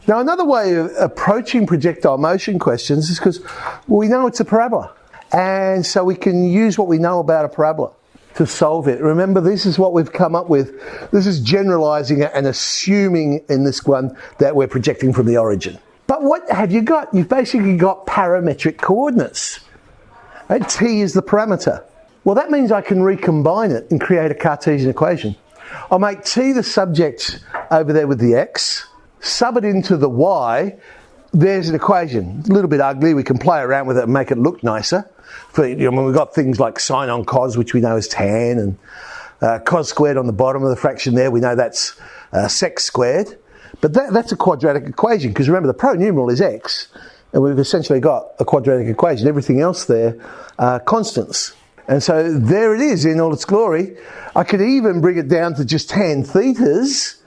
Now, another way of approaching projectile motion questions is because we know it's a parabola. And so we can use what we know about a parabola to solve it. Remember, this is what we've come up with. This is generalizing it and assuming in this one that we're projecting from the origin. But what have you got? You've basically got parametric coordinates. Right? T is the parameter. Well, that means I can recombine it and create a Cartesian equation. I'll make T the subject over there with the X, sub it into the Y. There's an equation. A little bit ugly. We can play around with it and make it look nicer. When we've got things like sine on cos, which we know is tan, and cos squared on the bottom of the fraction there, we know that's sec squared. But that's a quadratic equation, because remember the pronumeral is x, and we've essentially got a quadratic equation. Everything else there are constants. And so there it is in all its glory. I could even bring it down to just tan thetas,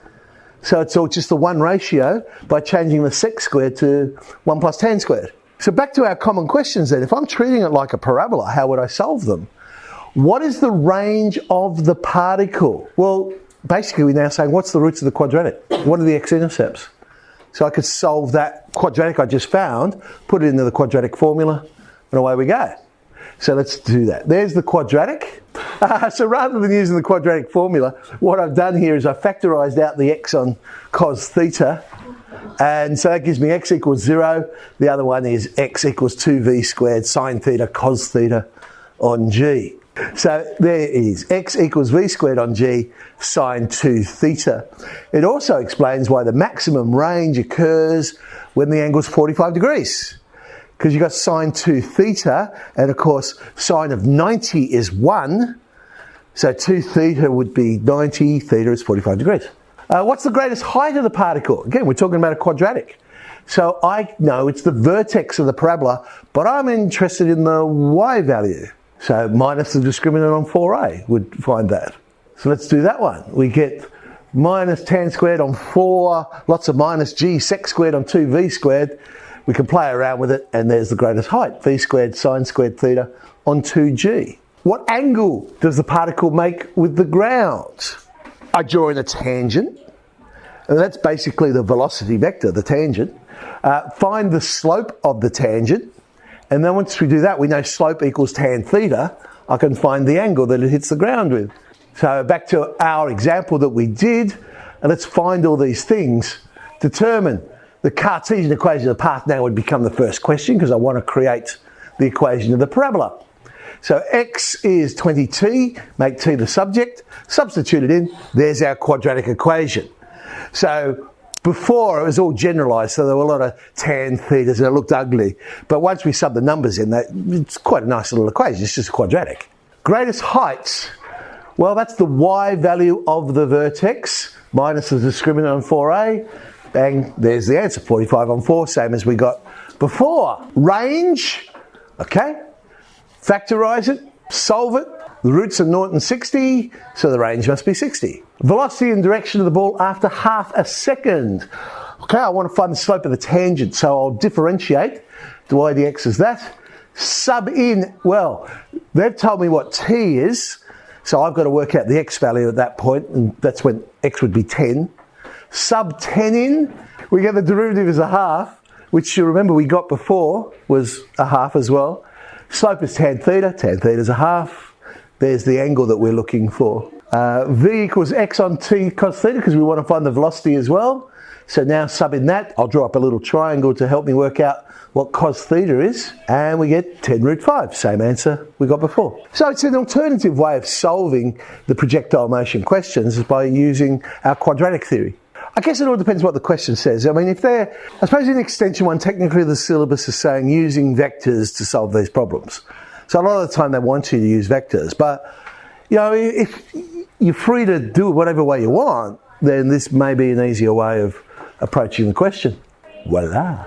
so it's all just the one ratio, by changing the sec squared to 1 plus tan squared. So back to our common questions then. If I'm treating it like a parabola, how would I solve them? What is the range of the particle? Well, basically we're now saying, what's the roots of the quadratic? What are the x-intercepts? So I could solve that quadratic I just found, put it into the quadratic formula, and away we go. So let's do that. There's the quadratic. So rather than using the quadratic formula, what I've done here is I've factorised out the x on cos theta. And so that gives me x equals 0. The other one is x equals 2v squared sine theta cos theta on g. So there it is, x equals v squared on g sine 2 theta. It also explains why the maximum range occurs when the angle's 45 degrees. Because you've got sine 2 theta, and of course sine of 90 is 1. So 2 theta would be 90, theta is 45 degrees. What's the greatest height of the particle? Again, we're talking about a quadratic. So I know it's the vertex of the parabola, but I'm interested in the y value. So minus the discriminant on 4a would find that. So let's do that one. We get minus tan squared on 4, lots of minus g sec squared on 2v squared. We can play around with it, and there's the greatest height, v squared sine squared theta on 2g. What angle does the particle make with the ground? I draw in a tangent, and that's basically the velocity vector, the tangent. Find the slope of the tangent, and then once we do that, we know slope equals tan theta. I can find the angle that it hits the ground with. So back to our example that we did, and let's find all these things. Determine the Cartesian equation of the path now would become the first question, because I want to create the equation of the parabola. So x is 20t, make t the subject, substitute it in, there's our quadratic equation. So before it was all generalised, so there were a lot of tan thetas and it looked ugly. But once we sub the numbers in, it's quite a nice little equation, it's just a quadratic. Greatest heights, well that's the y value of the vertex, minus the discriminant on 4a, bang, there's the answer, 45 on 4, same as we got before. Range, okay. Factorise it, solve it. The roots are 0 and 60, so the range must be 60. Velocity and direction of the ball after half a second. Okay, I want to find the slope of the tangent, so I'll differentiate. dy dx is that. Sub in, well, they've told me what t is, so I've got to work out the x value at that point, and that's when x would be 10. Sub 10 in, we get the derivative as a half, which you remember we got before was a half as well. Slope is tan theta is a half. There's the angle that we're looking for. V equals x on t cos theta, because we want to find the velocity as well. So now sub in that, I'll draw up a little triangle to help me work out what cos theta is, and we get 10 root 5, same answer we got before. So it's an alternative way of solving the projectile motion questions is by using our quadratic theory. I guess it all depends what the question says. I mean, I suppose in Extension 1, technically the syllabus is saying using vectors to solve these problems. So a lot of the time they want you to use vectors, but, you know, if you're free to do it whatever way you want, then this may be an easier way of approaching the question. Voila.